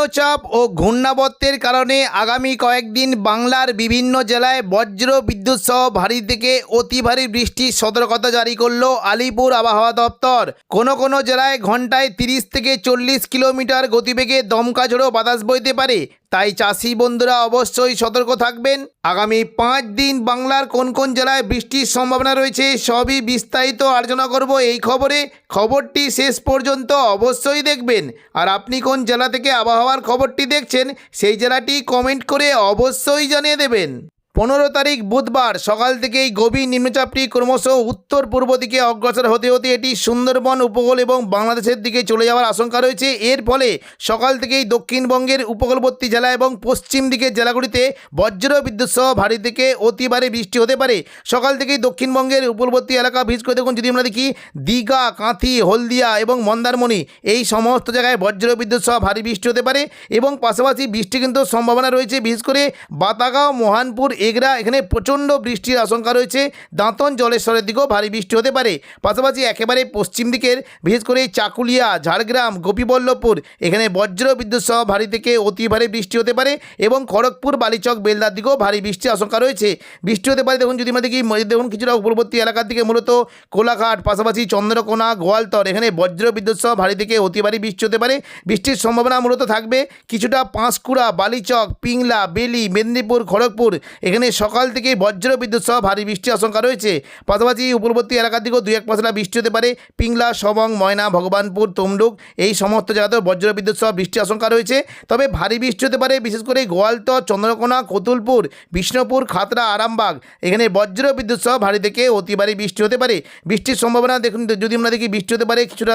নিম্নচাপ ও ঘূর্ণাবর্তের কারণে আগামী কয়েকদিন বাংলার বিভিন্ন জেলায় বজ্র বিদ্যুৎ সহ ভারী থেকে অতি ভারী বৃষ্টির সতর্কতা জারি করলো আলিপুর আবহাওয়া দপ্তর। কোনো জেলায় ঘন্টায় 30 থেকে 40 কিলোমিটার গতিবেগে দমকা ঝোড়ো বাতাস বইতে পারে, তাই চাষি বন্ধুরা অবশ্যই সতর্ক থাকবেন। আগামী 5 দিন বাংলার কোন জেলায় বৃষ্টির সম্ভাবনা রয়েছে সবই বিস্তারিত আলোচনা করব এই খবরটি শেষ পর্যন্ত অবশ্যই দেখবেন। আর আপনি কোন জেলা থেকে আবহাওয়ার খবরটি দেখছেন সেই জেলাটি কমেন্ট করে অবশ্যই জানিয়ে দেবেন। 15 তারিখ বুধবার সকাল থেকেই গভীর নিম্নচাপটি ক্রমশ উত্তর পূর্ব দিকে অগ্রসর হতে হতে এটি সুন্দরবন উপকূল এবং বাংলাদেশের দিকে চলে যাওয়ার আশঙ্কা রয়েছে। এর ফলে সকাল থেকেই দক্ষিণবঙ্গের উপকূলবর্তী জেলা এবং পশ্চিম দিকের জেলাগুলিতে বজ্র বিদ্যুৎ সহ ভারী থেকে অতি ভারী বৃষ্টি হতে পারে। সকাল থেকেই দক্ষিণবঙ্গের উপকূলবর্তী এলাকা বিশেষ করে দেখুন, যদি আমরা দেখি দীঘা, কাঁথি, হলদিয়া এবং মন্দারমণি এই সমস্ত জায়গায় বজ্র বিদ্যুৎ সহ ভারী বৃষ্টি হতে পারে এবং পাশাপাশি বৃষ্টি কিন্তু সম্ভাবনা রয়েছে বিশেষ করে বাতাগাঁও, মহানপুর, এগরা এখানে প্রচণ্ড বৃষ্টির আশঙ্কা রয়েছে। দাঁতন, জলেশ্বরের দিকেও ভারী বৃষ্টি হতে পারে। পাশাপাশি একেবারে পশ্চিম দিকের বিশেষ করে চাকুলিয়া, ঝাড়গ্রাম, গোপীবল্লভপুর এখানে বজ্র বিদ্যুৎ সহ ভারী থেকে অতি ভারী বৃষ্টি হতে পারে এবং খড়গপুর, বালিচক, বেলদার দিকেও ভারী বৃষ্টির আশঙ্কা রয়েছে। বৃষ্টি হতে পারে দেখুন, যদি আমরা দেখি দেখুন কিছুটা উপকূলবর্তী এলাকার দিকে মূলত কোলাঘাট, পাশাপাশি চন্দ্রকোনা, গোয়ালতর এখানে বজ্র বিদ্যুৎ সহ ভারী থেকে অতি ভারী বৃষ্টি হতে পারে। বৃষ্টির সম্ভাবনা মূলত থাকবে কিছুটা পাঁশকুড়া, বালিচক, পিংলা, বেলি, মেদিনীপুর, খড়গপুর এখানে সকাল থেকে বজ্র বিদ্যুৎ সহ ভারী বৃষ্টির আশঙ্কা রয়েছে। পাশাপাশি উপকূলবর্তী এলাকার দিকেও 2-1 পশলা বৃষ্টি হতে পারে। পিংলা, সবং, ময়না, ভগবানপুর, তমলুক এই সমস্ত জায়গাতেও বজ্র বিদ্যুৎ সহ বৃষ্টির আশঙ্কা রয়েছে। তবে ভারী বৃষ্টি হতে পারে বিশেষ করে গোয়ালতর, চন্দ্রকোনা, কতুলপুর, বিষ্ণুপুর, খাতড়া, আরামবাগ এখানে বজ্র বিদ্যুৎ সহ ভারী থেকে অতি ভারী বৃষ্টি হতে পারে। বৃষ্টির সম্ভাবনা দেখুন, যদি আমরা দেখি বৃষ্টি হতে পারে কিছুটা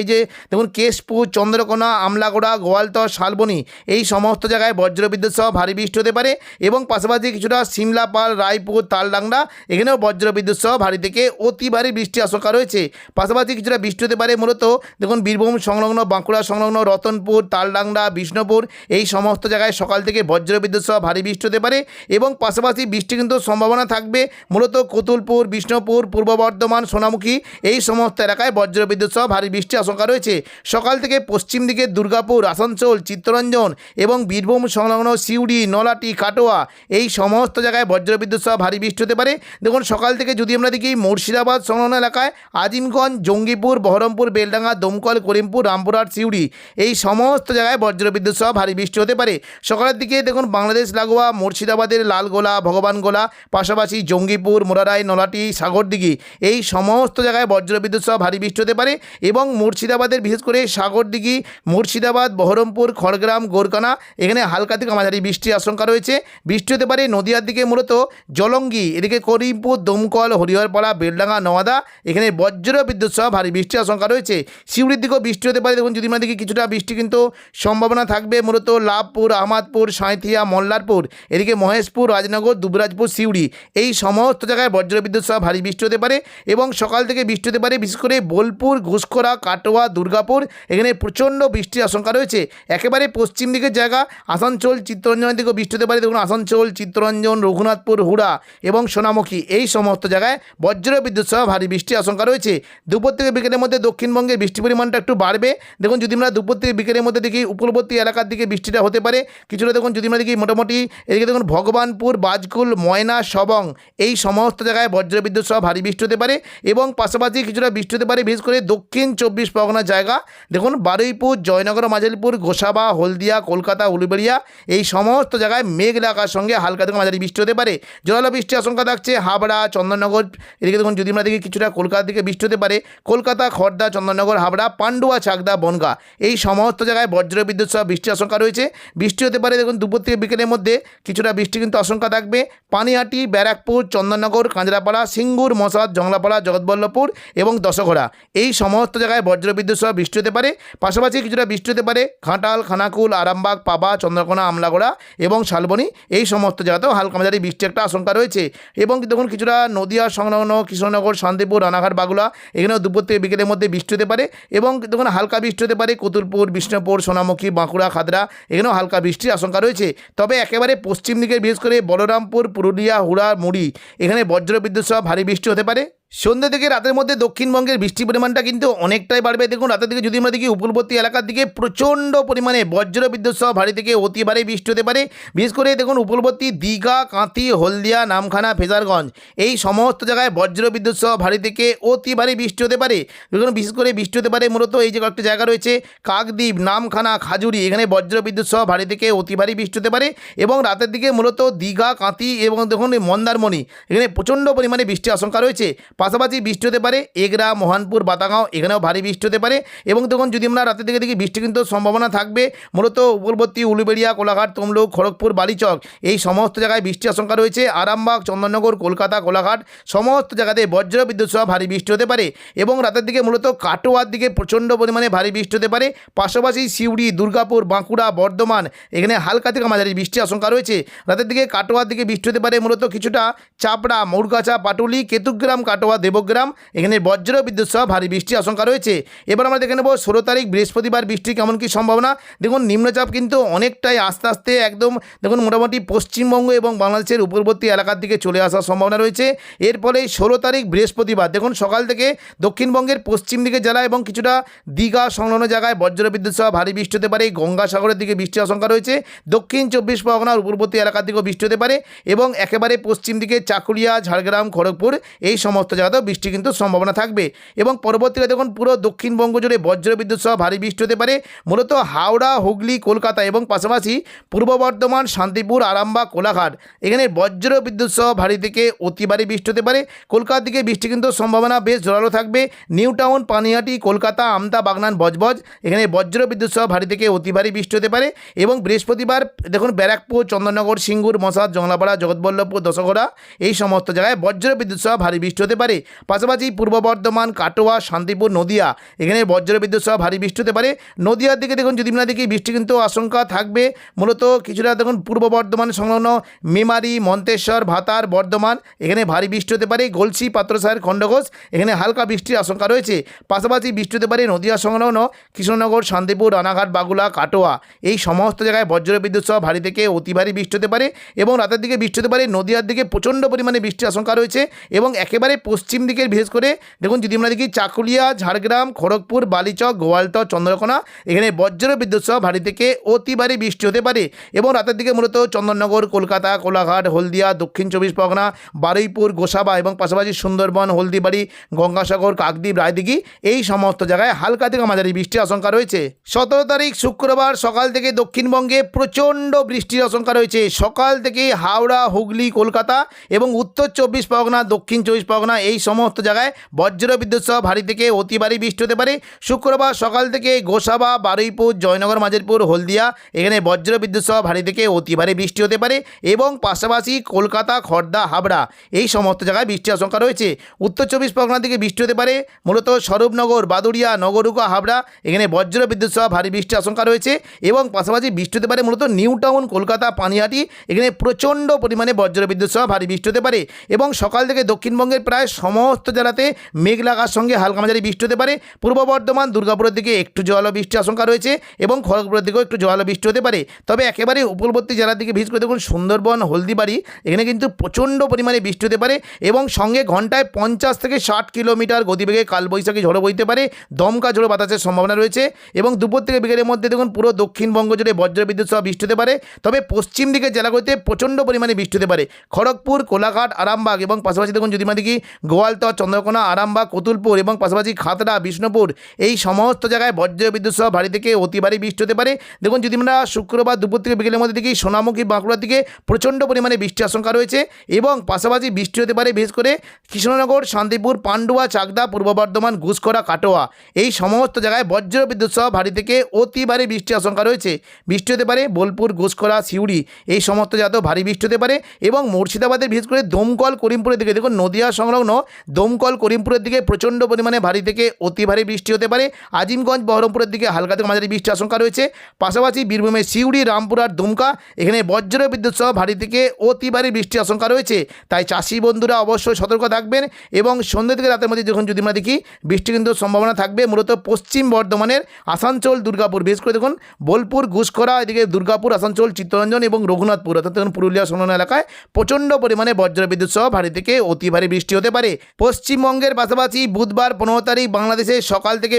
এই যে দেখুন কেশপুর, চন্দ্রকোনা, আমলাগোড়া, গোয়ালতর, শালবনী এই সমস্ত জায়গায় বজ্র বিদ্যুৎ সহ ভারী বৃষ্টি হতে পারে এবং পাশাপাশি কিছুটা সিমলাপাল, রায়পুর, তালডাংরা এখানেও বজ্র বিদ্যুৎ সহ ভারী থেকে অতি ভারী বৃষ্টির আশঙ্কা রয়েছে। পাশাপাশি কিছুটা বৃষ্টি হতে পারে মূলত দেখুন বীরভূম সংলগ্ন, বাঁকুড়া সংলগ্ন, রতনপুর, তালডাংরা, বিষ্ণুপুর এই সমস্ত জায়গায় সকাল থেকে বজ্র বিদ্যুৎ সহ ভারী বৃষ্টি হতে পারে এবং পাশাপাশি বৃষ্টি কিন্তু সম্ভাবনা থাকবে মূলত কতুলপুর, বিষ্ণুপুর, পূর্ব বর্ধমান, সোনামুখী এই সমস্ত এলাকায় বজ্র বিদ্যুৎ সহ ভারী বৃষ্টির আশঙ্কা রয়েছে। সকাল থেকে পশ্চিম দিকে দুর্গাপুর, আসানসোল, চিত্তরঞ্জন এবং বীরভূম সংলগ্ন সিউড়ি, নলাটি, কাটোয়া এই সমস্ত জায়গায় বজ্র বিদ্যুৎ সহ ভারী বৃষ্টি হতে পারে। দেখুন সকাল থেকে যদি আমরা দেখি মুর্শিদাবাদ সংলগ্ন এলাকায় আজিমগঞ্জ, জঙ্গিপুর, বহরমপুর, বেলডাঙ্গা, দমকল, করিমপুর, রামপুরহাট, সিউড়ি এই সমস্ত জায়গায় বজ্র বিদ্যুৎ সহ ভারী বৃষ্টি হতে পারে। সকালের দিকে দেখুন বাংলাদেশ লাগোয়া মুর্শিদাবাদের লালগোলা, ভগবানগোলা, পাশাপাশি জঙ্গিপুর, মোরারাই, নলাটি, সাগরদিঘি এই সমস্ত জায়গায় বজ্র বিদ্যুৎ সহ ভারী বৃষ্টি হতে পারে এবং মুর্শিদাবাদের বিশেষ করে সাগরদিঘি, মুর্শিদাবাদ, বহরমপুর, খড়গ্রাম, গোরকানা এখানে হালকা থেকে মাঝারি বৃষ্টির আশঙ্কা রয়েছে। বৃষ্টি হতে পারে নদিয়ার দিকে মূলত জলঙ্গি, এদিকে করিমপুর, দমকল, হরিহরপাড়া, বেলডাঙ্গা, নওয়াদা এখানে বজ্র বিদ্যুৎ সহ ভারী বৃষ্টির আশঙ্কা রয়েছে। সিউড়ির দিকেও বৃষ্টি হতে পারে। দেখুন যদি আমরা দেখি কিছুটা বৃষ্টি কিন্তু সম্ভাবনা থাকবে মূলত লাভপুর, আহমাদপুর, সাঁইথিয়া, মল্লারপুর এদিকে মহেশপুর, রাজনগর, দুবরাজপুর, সিউড়ি এই সমস্ত জায়গায় বজ্র বিদ্যুৎ সহ ভারী বৃষ্টি হতে পারে এবং সকাল থেকে বৃষ্টি হতে পারে বিশেষ করে বোলপুর, ঘুষখোরা, কাটোয়া, দুর্গাপুর এখানে প্রচণ্ড বৃষ্টির আশঙ্কা রয়েছে। একেবারে পশ্চিম দিকের জায়গা আসানসোল, চিত্তরঞ্জনের দিকেও বৃষ্টি হতে পারে। দেখুন আসানসোল, চিত্তরঞ্জন, রঘুনাথপুর, হুড়া এবং সোনামুখী এই সমস্ত জায়গায় বজ্র বিদ্যুৎ সহ ভারী বৃষ্টির আশঙ্কা রয়েছে। দুপুর থেকে বিকেলের মধ্যে দক্ষিণবঙ্গে বৃষ্টির পরিমাণটা একটু বাড়বে। দেখুন যদি আমরা দুপুর থেকে বিকেলের মধ্যে দেখি উপকূলবর্তী এলাকার দিকে বৃষ্টিটা হতে পারে কিছুটা। দেখুন যদি আমরা দেখি মোটামুটি এদিকে দেখুন ভগবানপুর, বাজকুল, ময়না, সবং এই সমস্ত জায়গায় বজ্র বিদ্যুৎ সহ ভারী বৃষ্টি হতে পারে এবং পাশাপাশি কিছুটা বৃষ্টি হতে পারে বিশেষ করে দক্ষিণ 24 পরগনার জায়গা দেখুন বারুইপুর, জয়নগর, মাঝালিপুর, গোসাবা, হলদিয়া, কলকাতা, উলুবেড়িয়া এই সমস্ত জায়গায় মেঘ লাগার সঙ্গে হালকা থেকে মাঝারি বৃষ্টি হতে পারে। জোরালো বৃষ্টির আশঙ্কা থাকছে হাবড়া, চন্দননগর এদিকে দেখুন যদি আমরা দেখি কিছুটা কলকাতার দিকে বৃষ্টি হতে পারে। কলকাতা, খড়দা, চন্দননগর, হাবড়া, পান্ডুয়া, চাকদা, বনগা এই সমস্ত জায়গায় বজ্র বিদ্যুৎ সহ বৃষ্টির আশঙ্কা রয়েছে। বৃষ্টি হতে পারে দেখুন দুপুর থেকে বিকেলের মধ্যে কিছুটা বৃষ্টি কিন্তু আশঙ্কা থাকবে পানিহাটি, ব্যারাকপুর, চন্দননগর, কাঁচরাপাড়া, সিঙ্গুর, মশাদ, জংলাপাড়া, জগৎবল্লভপুর এবং দশঘোড়া এই সমস্ত জায়গায় বজ্র বিদ্যুৎ সহ বৃষ্টি হতে পারে। পাশাপাশি কিছুটা বৃষ্টি হতে পারে ঘাটাল, খানাকুল, আরামবাগ, পাবা, চন্দ্রকোনা, আমলাগোড়া এবং শালবনী এই সমস্ত জায়গাতেও হালকা মাঝারি বৃষ্টির একটা আশঙ্কা রয়েছে এবং দেখুন কিছুটা নদিয়া সংলগ্ন কৃষ্ণনগর, শান্তিপুর, রানাঘাট, বাগুলা এখানেও দুপুর থেকে বিকেলের মধ্যে বৃষ্টি হতে পারে এবং দেখুন হালকা বৃষ্টি হতে পারে কতুলপুর, বিষ্ণুপুর, সোনামুখী, বাঁকুড়া, খাদরা এখানেও হালকা বৃষ্টির আশঙ্কা রয়েছে। তবে একেবারে পশ্চিম দিকে বিশেষ করে বলরামপুর, পুরুলিয়া, হুড়া, মুড়ি এখানে বজ্র বিদ্যুৎ সহ ভারী বৃষ্টি হতে পারে। সন্ধ্যা থেকে রাতের মধ্যে দক্ষিণবঙ্গের বৃষ্টির পরিমাণটা কিন্তু অনেকটাই বাড়বে। দেখুন রাতের দিকে যদি আমরা দেখি উপকূলবর্তী এলাকার দিকে প্রচণ্ড পরিমাণে বজ্র বিদ্যুৎ সহ ভারী থেকে অতি ভারী বৃষ্টি হতে পারে। বিশেষ করে দেখুন উপকূলবর্তী দীঘা, কাঁথি, হলদিয়া, নামখানা, ফেজারগঞ্জ এই সমস্ত জায়গায় বজ্র বিদ্যুৎ সহ ভারী থেকে অতি ভারী বৃষ্টি হতে পারে। দেখুন বিশেষ করে বৃষ্টি হতে পারে মূলত এই যে কয়েকটা জায়গা রয়েছে কাকদ্বীপ, নামখানা, খাজুরি, এখানে বজ্র বিদ্যুৎ সহ ভারী থেকে অতি ভারী বৃষ্টি হতে পারে। এবং রাতের দিকে মূলত দীঘা, কাঁথি এবং দেখুন মন্দারমণি এখানে প্রচণ্ড পরিমাণে বৃষ্টির আশঙ্কা রয়েছে। পাশাপাশি বৃষ্টি হতে পারে এগরা, মোহনপুর, বাতাগাঁও এখানেও ভারী বৃষ্টি হতে পারে। এবং দেখুন যদি আমরা রাতের দিকে দেখি বৃষ্টি কিন্তু সম্ভাবনা থাকবে মূলত উপকূলবর্তী উলুবেড়িয়া, কোলাঘাট, তমলুক, খড়গপুর, বালিচক এই সমস্ত জায়গায় বৃষ্টির আশঙ্কা রয়েছে। আরামবাগ, চন্দননগর, কলকাতা, কোলাঘাট সমস্ত জায়গাতে বজ্র বিদ্যুৎ সহ ভারী বৃষ্টি হতে পারে। এবং রাতের দিকে মূলত কাটোয়ার দিকে প্রচণ্ড পরিমাণে ভারী বৃষ্টি হতে পারে। পাশাপাশি সিউড়ি, দুর্গাপুর, বাঁকুড়া, বর্ধমান এখানে হালকা থেকে মাঝারি বৃষ্টির আশঙ্কা রয়েছে। রাতের দিকে কাটোয়ার দিকে বৃষ্টি হতে পারে মূলত কিছুটা চাপড়া, মৌরগাছা, পাটুলি, কেতুগ্রাম, কাটোয়া, দেবগ্রাম এখানে বজ্র বিদ্যুৎ সহ ভারী বৃষ্টির আশঙ্কা রয়েছে। এবার আমরা দেখে নেব 16 তারিখ বৃহস্পতিবার বৃষ্টির কেমন কী সম্ভাবনা। দেখুন নিম্নচাপ কিন্তু অনেকটাই আস্তে আস্তে একদম দেখুন মোটামুটি পশ্চিমবঙ্গ এবং বাংলাদেশের উপকূলবর্তী এলাকার দিকে চলে আসার সম্ভাবনা রয়েছে। এর ফলে 16 তারিখ বৃহস্পতিবার দেখুন সকাল থেকে দক্ষিণবঙ্গের পশ্চিম দিকে জেলা এবং কিছুটা দীঘা সংলগ্ন জায়গায় বজ্র বিদ্যুৎ সহ ভারী বৃষ্টি হতে পারে। গঙ্গাসাগরের দিকে বৃষ্টির আশঙ্কা রয়েছে। দক্ষিণ 24 পরগনার উপকূলবর্তী এলাকার দিকেও বৃষ্টি হতে পারে। এবং একেবারে পশ্চিম দিকে চাকুলিয়া, ঝাড়গ্রাম, খড়গপুর এই সমস্ত জায়গাতেও বৃষ্টি কিন্তু সম্ভাবনা থাকবে। এবং পরবর্তীতে দেখুন পুরো দক্ষিণবঙ্গ জুড়ে বজ্র বিদ্যুৎ সহ ভারী বৃষ্টি হতে পারে মূলত হাওড়া, হুগলি, কলকাতা এবং পাশাপাশি পূর্ব বর্ধমান, শান্তিপুর, আরামবাগ, কোলাঘাট এখানে বজ্র বিদ্যুৎ সহ ভারী থেকে অতি ভারী বৃষ্টি হতে পারে। কলকাতার দিকে বৃষ্টি কিন্তু সম্ভাবনা বেশ জোরালো থাকবে। নিউ টাউন, পানিহাটি, কলকাতা, আমতা, বাগনান, বজবজ এখানে বজ্র বিদ্যুৎ সহ ভারী থেকে অতি ভারী বৃষ্টি হতে পারে। এবং বৃহস্পতিবার দেখুন ব্যারাকপুর, চন্দননগর, সিঙ্গুর, মশাদ, জংলাপাড়া, জগৎবল্লভপুর, দশগড়া এই সমস্ত জায়গায় বজ্র বিদ্যুৎ সহ ভারী বৃষ্টি হতে পারে। পাশাপাশি পূর্ব বর্ধমান, কাটোয়া, শান্তিপুর, নদিয়া এখানে বজ্র বিদ্যুৎ সহ ভারী বৃষ্টি হতে পারে। নদিয়ার দিকে দেখুন যদি আমরা দেখি বৃষ্টি কিন্তু আশঙ্কা থাকবে মূলত কিছুটা দেখুন পূর্ব বর্ধমান সংলগ্ন মেমারি, মন্তেশ্বর, ভাতার, বর্ধমান এখানে ভারী বৃষ্টি হতে পারে। গলসি, পাত্রসাহের, খণ্ডঘোষ এখানে হালকা বৃষ্টির আশঙ্কা রয়েছে। পাশাপাশি বৃষ্টি হতে পারে নদিয়া সংলগ্ন কৃষ্ণনগর, শান্তিপুর, রানাঘাট, বাগুলা, কাটোয়া এই সমস্ত জায়গায় বজ্র বিদ্যুৎ সহ ভারী থেকে অতি ভারী বৃষ্টি হতে পারে। এবং রাতের দিকে বৃষ্টি হতে পারে নদিয়ার দিকে প্রচণ্ড পরিমাণে বৃষ্টির আশঙ্কা রয়েছে। এবং একেবারে পশ্চিম দিকের বিশেষ করে দেখুন যদি আমরা দেখি চাকুলিয়া, ঝাড়গ্রাম, খড়গপুর, বালিচক, গোয়ালতর, চন্দ্রকোনা এখানে বজ্র বিদ্যুৎ সহ ভারী থেকে অতি ভারী বৃষ্টি হতে পারে। এবং রাতের দিকে মূলত চন্দননগর, কলকাতা, কোলাঘাট, হলদিয়া, দক্ষিণ 24 পরগনা, বারুইপুর, গোসাবা এবং পাশাপাশি সুন্দরবন, হলদিবাড়ি, গঙ্গাসাগর, কাকদ্বীপ, রায়দিঘি এই সমস্ত জায়গায় হালকা থেকে মাঝারি বৃষ্টির আশঙ্কা রয়েছে। 17 তারিখ শুক্রবার সকাল থেকে দক্ষিণবঙ্গে প্রচণ্ড বৃষ্টির আশঙ্কা রয়েছে। সকাল থেকে হাওড়া, হুগলি, কলকাতা এবং উত্তর 24 পরগনা, দক্ষিণ 24 পরগনা এই সমস্ত জায়গায় বজ্র বিদ্যুৎ সহ ভারী থেকে অতি ভারী বৃষ্টি হতে পারে। শুক্রবার সকাল থেকে গোসাবা, বারুইপুর, জয়নগর, মাঝেরপুর, হলদিয়া এখানে বজ্র বিদ্যুৎ সহ ভারী থেকে অতি ভারী বৃষ্টি হতে পারে। এবং পাশাপাশি কলকাতা, খড়দা, হাবড়া এই সমস্ত জায়গায় বৃষ্টির আশঙ্কা রয়েছে। উত্তর 24 পরগনা থেকে বৃষ্টি হতে পারে মূলত স্বরূপনগর, বাদুড়িয়া, নগরুকা, হাবড়া এখানে বজ্র বিদ্যুৎ সহ ভারী বৃষ্টির আশঙ্কা রয়েছে। এবং পাশাপাশি বৃষ্টি হতে পারে মূলত নিউ টাউন, কলকাতা, পানিহাটি এখানে প্রচণ্ড পরিমাণে বজ্র বিদ্যুৎ সহ ভারী বৃষ্টি হতে পারে। এবং সকাল থেকে দক্ষিণবঙ্গের প্রায় সমস্ত জেলাতে মেঘ লাগার সঙ্গে হালকা মাঝারি বৃষ্টি হতে পারে। পূর্ব বর্ধমান, দুর্গাপুরের দিকে একটু জোরালো বৃষ্টির আশঙ্কা রয়েছে এবং খড়গপুরের দিকেও একটু জোরালো বৃষ্টি হতে পারে। তবে একেবারে উপকূলবর্তী জেলার দিকে বিশেষ করে দেখুন সুন্দরবন, হলদিবাড়ি এখানে কিন্তু প্রচণ্ড পরিমাণে বৃষ্টি হতে পারে এবং সঙ্গে ঘন্টায় 50 থেকে 60 কিলোমিটার গতিবেগে কালবৈশাখী ঝড়ো বইতে পারে। দমকা ঝোড়ো বাতাসের সম্ভাবনা রয়েছে। এবং দুপুর থেকে বিকেলের মধ্যে দেখুন পুরো দক্ষিণবঙ্গ জুড়ে বজ্র বিদ্যুৎ সহ বৃষ্টি হতে পারে। তবে পশ্চিম দিকে জেলাগুলিতে প্রচণ্ড পরিমাণে বৃষ্টি হতে পারে। খড়গপুর, কোলাঘাট, আরামবাগ এবং পাশাপাশি দেখুন যদি আমরা দেখি গোয়ালতর, চন্দ্রকোনা, আরামবাগ, কতুলপুর এবং পাশাপাশি খাতড়া, বিষ্ণুপুর এই সমস্ত জায়গায় বজ্র বিদ্যুৎ সহ ভারী থেকে অতি ভারী বৃষ্টি হতে পারে। দেখুন যদি আমরা শুক্রবার দুপুর থেকে বিকেলের মধ্যে দেখি সোনামুখী, বাঁকুড়ার দিকে প্রচণ্ড পরিমাণে বৃষ্টির আশঙ্কা রয়েছে। এবং পাশাপাশি বৃষ্টি হতে পারে বিশেষ করে কৃষ্ণনগর, শান্তিপুর, পান্ডুয়া, চাকদা, পূর্ব বর্ধমান, ঘুষকরা, কাটোয়া এই সমস্ত জায়গায় বজ্র বিদ্যুৎ সহ ভারী থেকে অতি ভারী বৃষ্টির আশঙ্কা রয়েছে। বৃষ্টি হতে পারে বোলপুর, ঘুষকরা, সিউড়ি এই সমস্ত জায়গাতেও ভারী বৃষ্টি হতে পারে। এবং মুর্শিদাবাদের বিশেষ করে দমকল, করিমপুরের দিকে দেখুন নদিয়া সংলগ্ন দমকল, করিমপুরের দিকে প্রচণ্ড পরিমাণে ভারী থেকে অতি ভারী বৃষ্টি হতে পারে। আজিমগঞ্জ, বহরমপুরের দিকে হালকা থেকে মাঝারি বৃষ্টির আশঙ্কা রয়েছে। পাশাপাশি বীরভূমের সিউড়ি, রামপুরহাট, দুমকা এখানে বজ্র বিদ্যুৎ সহ ভারী থেকে অতি ভারী বৃষ্টির আশঙ্কা রয়েছে। তাই চাষি বন্ধুরা অবশ্যই সতর্ক থাকবেন। এবং সন্ধ্যা থেকে রাতের মধ্যে যখন যদি আমরা দেখি বৃষ্টি কিন্তু সম্ভাবনা থাকবে মূলত পশ্চিম বর্ধমানের আসানসোল, দুর্গাপুর বিশেষ করে দেখুন বোলপুর, ঘুষকরা এদিকে দুর্গাপুর, আসানসোল, চিত্তরঞ্জন এবং রঘুনাথপুর অর্থাৎ দেখুন পুরুলিয়া সংলগ্ন এলাকায় প্রচণ্ড পরিমাণে বজ্র বিদ্যুৎ সহ ভারী থেকে অতি ভারী বৃষ্টি হতে পারে। পারে। পশ্চিমবঙ্গের পাশাপাশি বুধবার 15 তারিখ বাংলাদেশের সকাল থেকে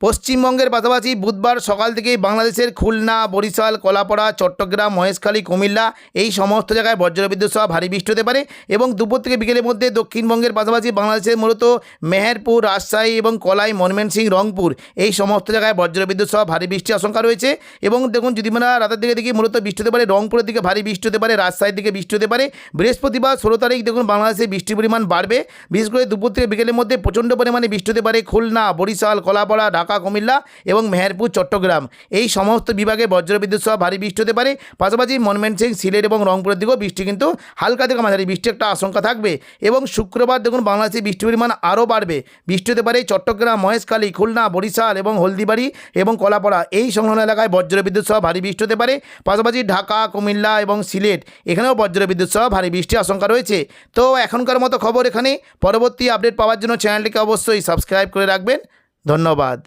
পশ্চিমবঙ্গের পাশাপাশি বুধবার সকাল থেকেই বাংলাদেশের খুলনা, বরিশাল, কলাপাড়া, চট্টগ্রাম, মহেশখালী, কুমিল্লা এই সমস্ত জায়গায় বজ্রবিদ্যুৎ সহ ভারী বৃষ্টি হতে পারে এবং দুপুর থেকে বিকেলের মধ্যে দক্ষিণবঙ্গের পাশাপাশি বাংলাদেশের মূলত মেহেরপুর, রাজশাহী এবং কলাই, ময়মনসিংহ, রংপুর এই সমস্ত জায়গায় বজ্রবিদ্যুৎ সহ ভারী বৃষ্টির আশঙ্কা রয়েছে। এবং দেখুন, যদি আমরা রাতের দিকে দেখি মূলত বৃষ্টি হতে পারে রংপুরের দিকে, ভারী বৃষ্টি হতে পারে রাজশাহীর দিকে, বৃষ্টি হতে পারে। বৃহস্পতিবার 16 তারিখ দেখুন বাংলাদেশে বৃষ্টির পরিমাণ বাড়বে, বিশেষ করে দুপুর থেকে বিকেলের মধ্যে প্রচণ্ড পরিমাণে বৃষ্টি হতে পারে খুলনা, বরিশাল, কলাপাড়া, ঢাকা, কুমিল্লা এবং মেহেরপুর, চট্টগ্রাম এই সমস্ত বিভাগে বজ্রবিদ্যুৎ সহ ভারী বৃষ্টি হতে পারে। পাশাপাশি ময়মনসিংহ, সিলেট এবং রংপুরের দিকেও বৃষ্টি কিন্তু হালকা থেকে মাঝারি বৃষ্টির একটা আশঙ্কা থাকবে। এবং শুক্রবার দেখুন বাংলাদেশে বৃষ্টির পরিমাণ আরও বাড়বে, বৃষ্টি হতে পারে চট্টগ্রাম, মহেশখালী, খুলনা, বরিশাল এবং হলদিবাড়ি এবং কলাপাড়া এই সংলগ্ন এলাকায় বজ্রবিদ্যুৎ সহ ভারী বৃষ্টি হতে পারে। পাশাপাশি ঢাকা, কুমিল্লা এবং সিলেট এখানেও বজ্রবিদ্যুৎ সহ ভারী বৃষ্টির আশঙ্কা রয়েছে। তো এখনকার মতো খবর এখানে। পরবর্তী আপডেট পাওয়ার জন্য চ্যানেলটিকে অবশ্যই সাবস্ক্রাইব করে রাখবেন। ধন্যবাদ।